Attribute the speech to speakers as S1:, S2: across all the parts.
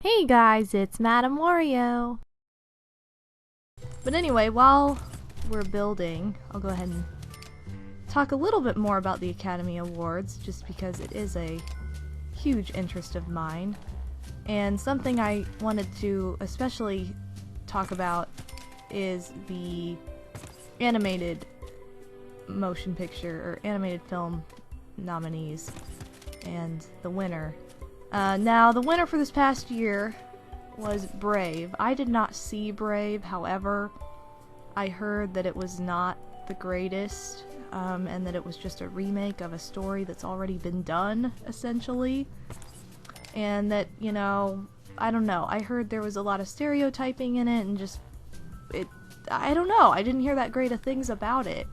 S1: Hey guys, it's MadameWario! But anyway, while we're building, I'll go ahead and talk a little bit more about the Academy Awards, just because it is a huge interest of mine, and something I wanted to especially talk about is the animated motion picture, or animated film nominees, and the winner. Now, the winner for this past year was Brave. I did not see Brave, however, I heard that it was not the greatest, and that it was just a remake of a story that's already been done, essentially. And that, you know, I don't know, I heard there was a lot of stereotyping in it, and just, I don't know, I didn't hear that great of things about it.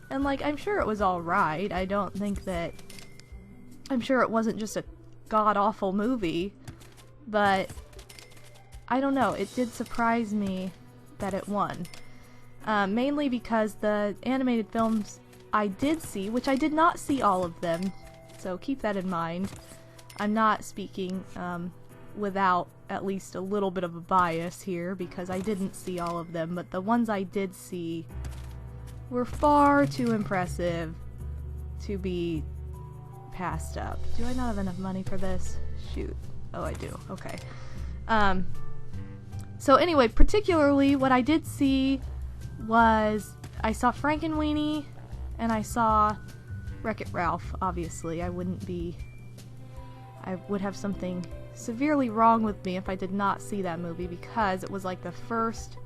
S1: And, like, I'm sure it was alright, I'm sure it wasn't just a god-awful movie, but I don't know, it did surprise me that it won. Mainly because the animated films I did see, which I did not see all of them, so keep that in mind. I'm not speaking without at least a little bit of a bias here, because I didn't see all of them, but the ones I did see were far too impressive to be passed up. Do I not have enough money for this? Shoot. Oh, I do. Okay. So anyway, particularly what I did see was I saw Frankenweenie and I saw Wreck-It Ralph, obviously. I would have something severely wrong with me if I did not see that movie, because it was like the first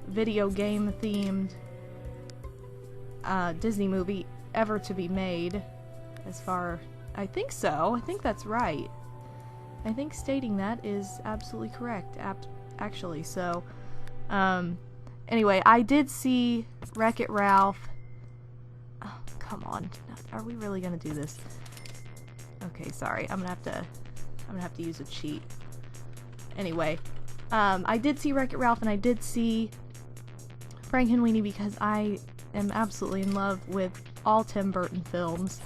S1: video game themed Disney movie ever to be made. I think so. I think that's right. I think stating that is absolutely correct, actually. So, anyway, I did see Wreck-It Ralph. Oh, come on. Are we really gonna do this? Okay, sorry. I'm gonna have to use a cheat. Anyway, I did see Wreck-It Ralph, and I did see Frankenweenie because I am absolutely in love with all Tim Burton films.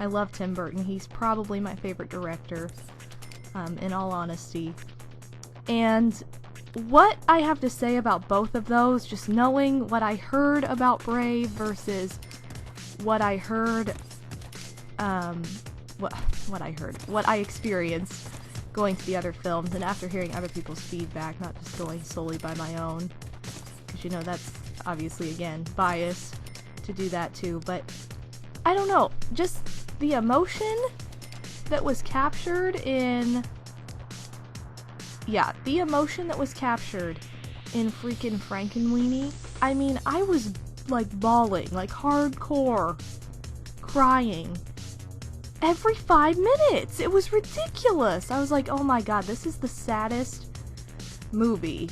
S1: I love Tim Burton. He's probably my favorite director, in all honesty. And what I have to say about both of those, just knowing what I heard about Brave versus what I heard, what I experienced going to the other films, and after hearing other people's feedback, not just going solely by my own, because, you know, that's obviously, again, bias to do that too, but I don't know, just the emotion that was captured in freaking Frankenweenie. I mean, I was like bawling, like hardcore crying every 5 minutes. It was ridiculous. I was like, oh my god, this is the saddest movie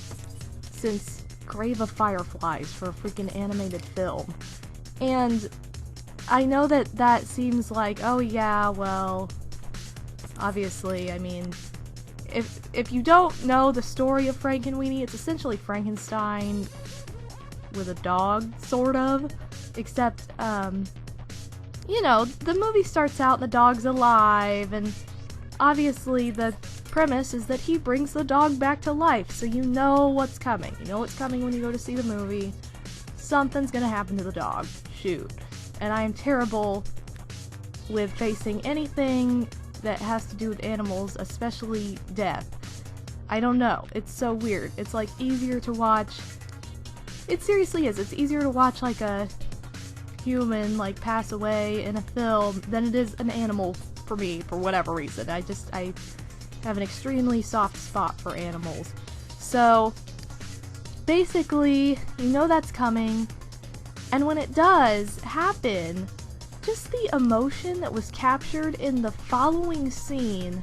S1: since Grave of Fireflies for a freaking animated film. And I know that seems like, oh yeah, well, obviously, I mean, if you don't know the story of Frankenweenie, it's essentially Frankenstein with a dog, sort of, except, you know, the movie starts out, the dog's alive, and obviously the premise is that he brings the dog back to life, so you know what's coming. You know what's coming when you go to see the movie. Something's gonna happen to the dog. Shoot. And I am terrible with facing anything that has to do with animals, especially death. I don't know. It's so weird. It's like easier to watch. It seriously is. It's easier to watch like a human like pass away in a film than it is an animal for me, for whatever reason. I have an extremely soft spot for animals. So basically, you know that's coming. And when it does happen, just the emotion that was captured in the following scene,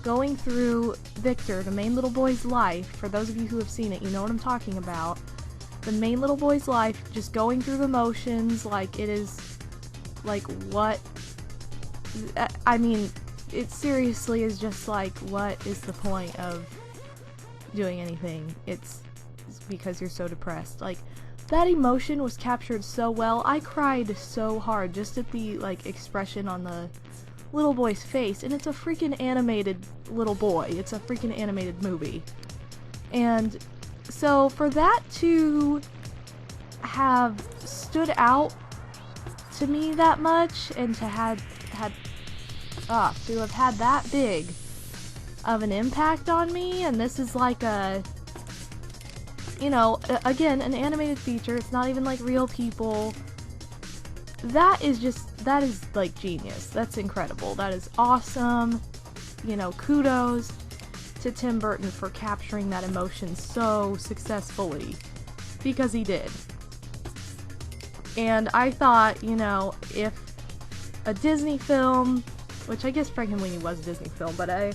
S1: going through Victor, the main little boy's life, for those of you who have seen it, you know what I'm talking about. The main little boy's life, just going through the motions, like it is, like what, I mean, it seriously is just like, what is the point of doing anything? It's because you're so depressed. Like, that emotion was captured so well. I cried so hard just at the, like, expression on the little boy's face, and it's a freaking animated little boy. It's a freaking animated movie. And so for that to have stood out to me that much, and to have had that big of an impact on me, and this is like a, you know, again, an animated feature, it's not even like real people, that is like genius. That's incredible. That is awesome. You know, kudos to Tim Burton for capturing that emotion so successfully, because he did. And I thought, you know, if a Disney film, which I guess Frankenweenie was a Disney film, but a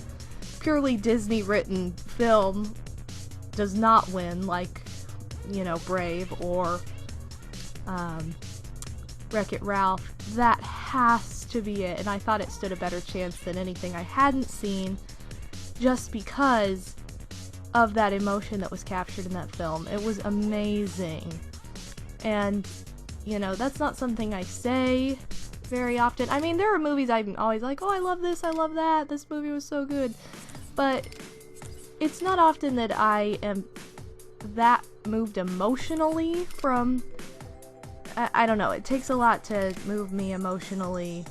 S1: purely Disney written film does not win, like, you know, Brave or Wreck-It Ralph, that has to be it. And I thought it stood a better chance than anything I hadn't seen, just because of that emotion that was captured in that film. It was amazing. And, you know, that's not something I say very often. I mean, there are movies I'm always like, oh, I love this, I love that, this movie was so good. But it's not often that I am that moved emotionally from, I don't know, it takes a lot to move me emotionally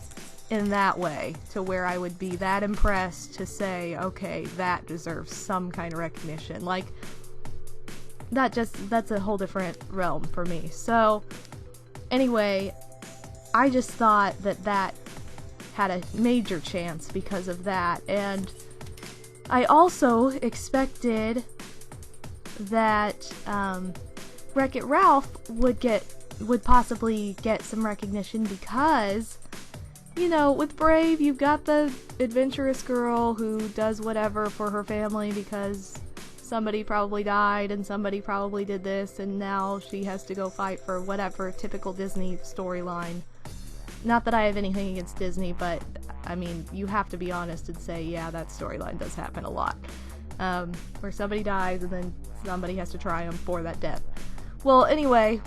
S1: in that way, to where I would be that impressed to say, okay, that deserves some kind of recognition. Like, that's a whole different realm for me. So, anyway, I just thought that had a major chance because of that, and I also expected that Wreck-It Ralph would possibly get some recognition, because, you know, with Brave, you've got the adventurous girl who does whatever for her family because somebody probably died and somebody probably did this, and now she has to go fight for whatever, typical Disney storyline. Not that I have anything against Disney, but, I mean, you have to be honest and say, yeah, that storyline does happen a lot. Where somebody dies and then somebody has to triumph for that death. Well, anyway,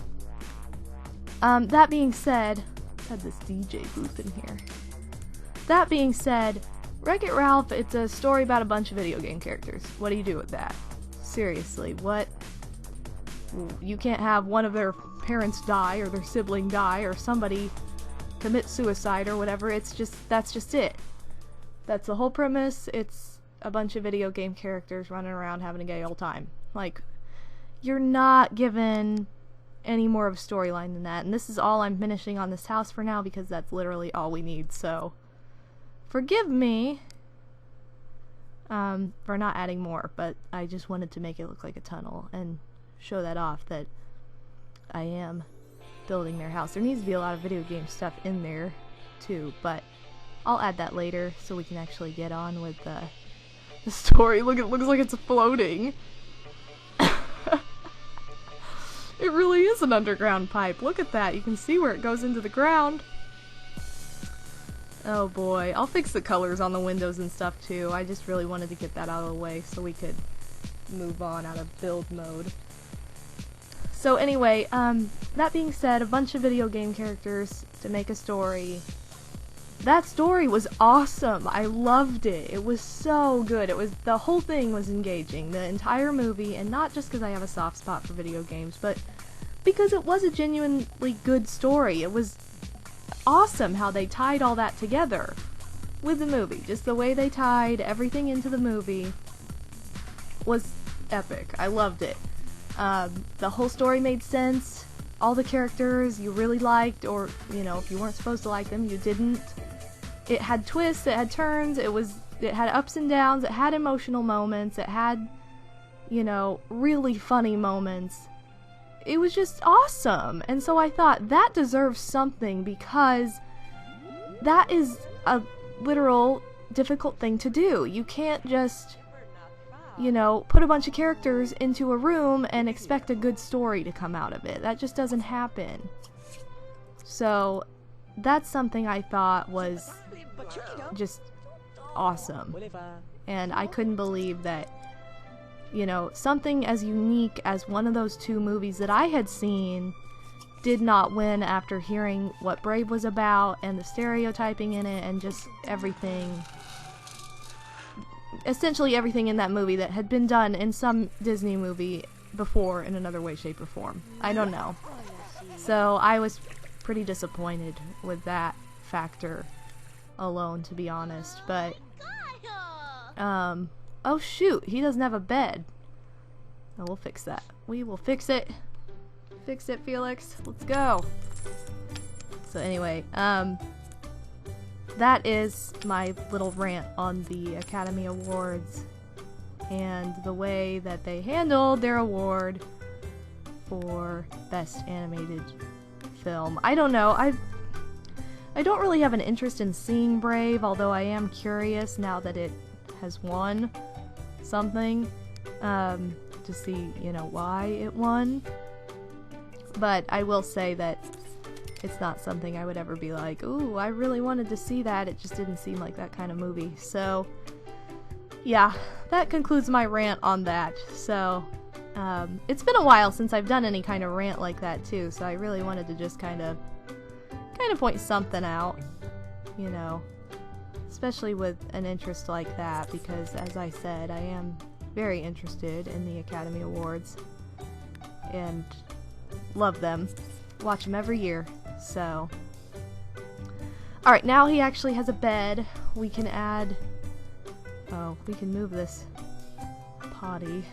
S1: that being said, I had this DJ booth in here. That being said, Wreck-It Ralph, it's a story about a bunch of video game characters. What do you do with that? Seriously, what? You can't have one of their parents die, or their sibling die, or somebody commit suicide or whatever. It's just, that's just it. That's the whole premise. It's a bunch of video game characters running around having a gay old time. Like, you're not given any more of a storyline than that. And this is all I'm finishing on this house for now, because that's literally all we need. So, forgive me for not adding more, but I just wanted to make it look like a tunnel and show that off, that I am building their house. There needs to be a lot of video game stuff in there too, but I'll add that later so we can actually get on with the story. Look, it looks like it's floating. It really is an underground pipe. Look at that. You can see where it goes into the ground. Oh boy. I'll fix the colors on the windows and stuff too. I just really wanted to get that out of the way so we could move on out of build mode. So anyway, that being said, a bunch of video game characters to make a story. That story was awesome. I loved it. It was so good. The whole thing was engaging, the entire movie, and not just because I have a soft spot for video games, but because it was a genuinely good story. It was awesome how they tied all that together with the movie. Just the way they tied everything into the movie was epic. I loved it. The whole story made sense. All the characters you really liked, or, you know, if you weren't supposed to like them, you didn't. It had twists, it had turns, it had ups and downs, it had emotional moments, it had, you know, really funny moments. It was just awesome. And so I thought, that deserves something, because that is a literal difficult thing to do. You can't just, you know, put a bunch of characters into a room and expect a good story to come out of it. That just doesn't happen. So, that's something I thought was just awesome. And I couldn't believe that, you know, something as unique as one of those two movies that I had seen did not win after hearing what Brave was about and the stereotyping in it and just everything. Essentially everything in that movie that had been done in some Disney movie before in another way, shape, or form. I don't know. So I was pretty disappointed with that factor alone, to be honest. But, oh shoot, he doesn't have a bed. Oh, we'll fix that. We will fix it. Fix it, Felix. Let's go. So anyway, that is my little rant on the Academy Awards and the way that they handled their award for Best Animated Film. I don't know. I don't really have an interest in seeing Brave, although I am curious now that it has won something, to see, you know, why it won. But I will say that it's not something I would ever be like, ooh, I really wanted to see that. It just didn't seem like that kind of movie. So, yeah, that concludes my rant on that. So, it's been a while since I've done any kind of rant like that, too. So I really wanted to just kind of point something out, you know, especially with an interest like that, because, as I said, I am very interested in the Academy Awards and love them. Watch them every year. So, alright, now he actually has a bed. We can add, oh, we can move this potty.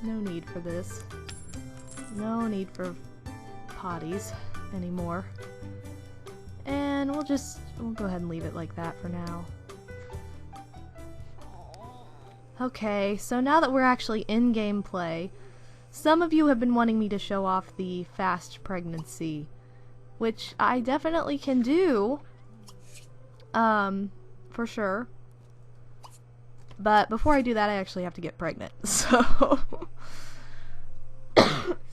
S1: No need for this. No need for potties anymore. And we'll go ahead and leave it like that for now. Okay, so now that we're actually in gameplay, some of you have been wanting me to show off the fast pregnancy, which I definitely can do, for sure. But before I do that, I actually have to get pregnant, so...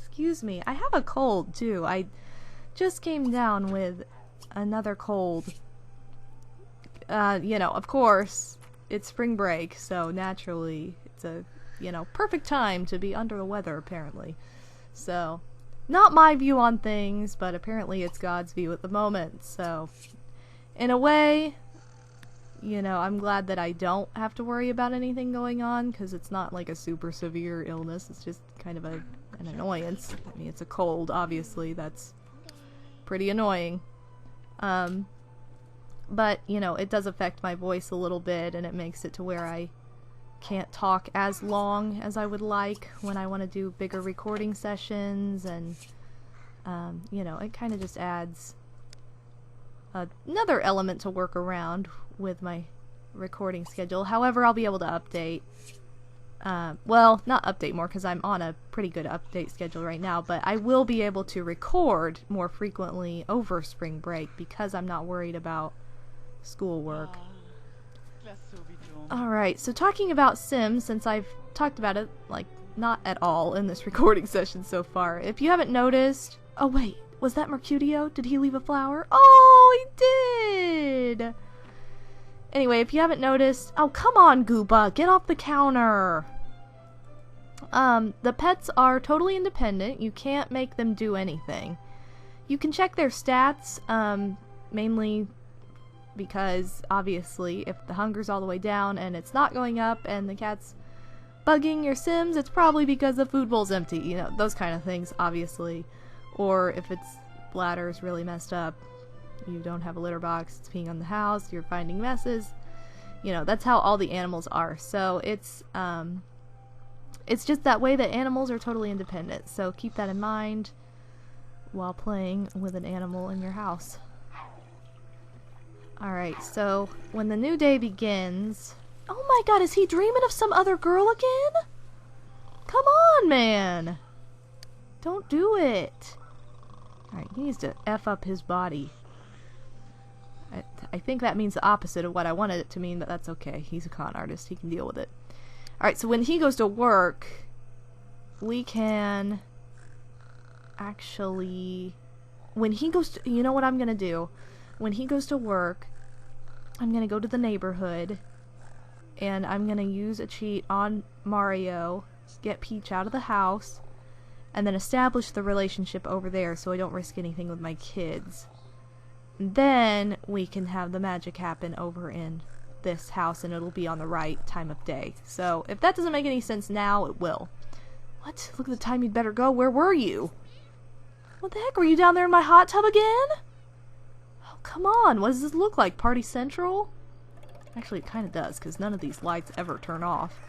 S1: Excuse me, I have a cold, too. I just came down with another cold. You know, of course, it's spring break, so naturally, it's a, you know, perfect time to be under the weather, apparently. So, not my view on things, but apparently it's God's view at the moment, so... In a way, you know, I'm glad that I don't have to worry about anything going on, because it's not like a super severe illness, it's just kind of an annoyance. I mean, it's a cold, obviously, that's pretty annoying. But, you know, it does affect my voice a little bit, and it makes it to where I can't talk as long as I would like when I want to do bigger recording sessions, and, you know, it kind of just adds another element to work around with my recording schedule. However, I'll be able to update, well, not update more, because I'm on a pretty good update schedule right now, but I will be able to record more frequently over spring break, because I'm not worried about schoolwork. Alright, so talking about Sims, since I've talked about it, like, not at all in this recording session so far, if you haven't noticed... Oh wait, was that Mercutio? Did he leave a flower? Oh, he did! Anyway, if you haven't noticed... Oh, come on, Gooba! Get off the counter! The pets are totally independent. You can't make them do anything. You can check their stats, mainly because, obviously, if the hunger's all the way down and it's not going up and the cat's bugging your Sims, it's probably because the food bowl's empty. You know, those kind of things, obviously. Or if its bladder's really messed up, you don't have a litter box, it's peeing on the house, you're finding messes. You know, that's how all the animals are. So it's just that way that animals are totally independent. So keep that in mind while playing with an animal in your house. Alright, so when the new day begins... Oh my god, is he dreaming of some other girl again? Come on, man! Don't do it! Alright, he needs to F up his body. I think that means the opposite of what I wanted it to mean, but that's okay. He's a con artist. He can deal with it. Alright, so when he goes to work, we can actually... When he goes to... You know what I'm gonna do? When he goes to work, I'm gonna go to the neighborhood, and I'm gonna use a cheat on Mario, get Peach out of the house, and then establish the relationship over there so I don't risk anything with my kids. And then we can have the magic happen over in this house, and it'll be on the right time of day. So if that doesn't make any sense now, it will. What? Look at the time, you'd better go. Where were you? What the heck? Were you down there in my hot tub again? Oh, come on. What does this look like? Party Central? Actually, it kind of does, because none of these lights ever turn off.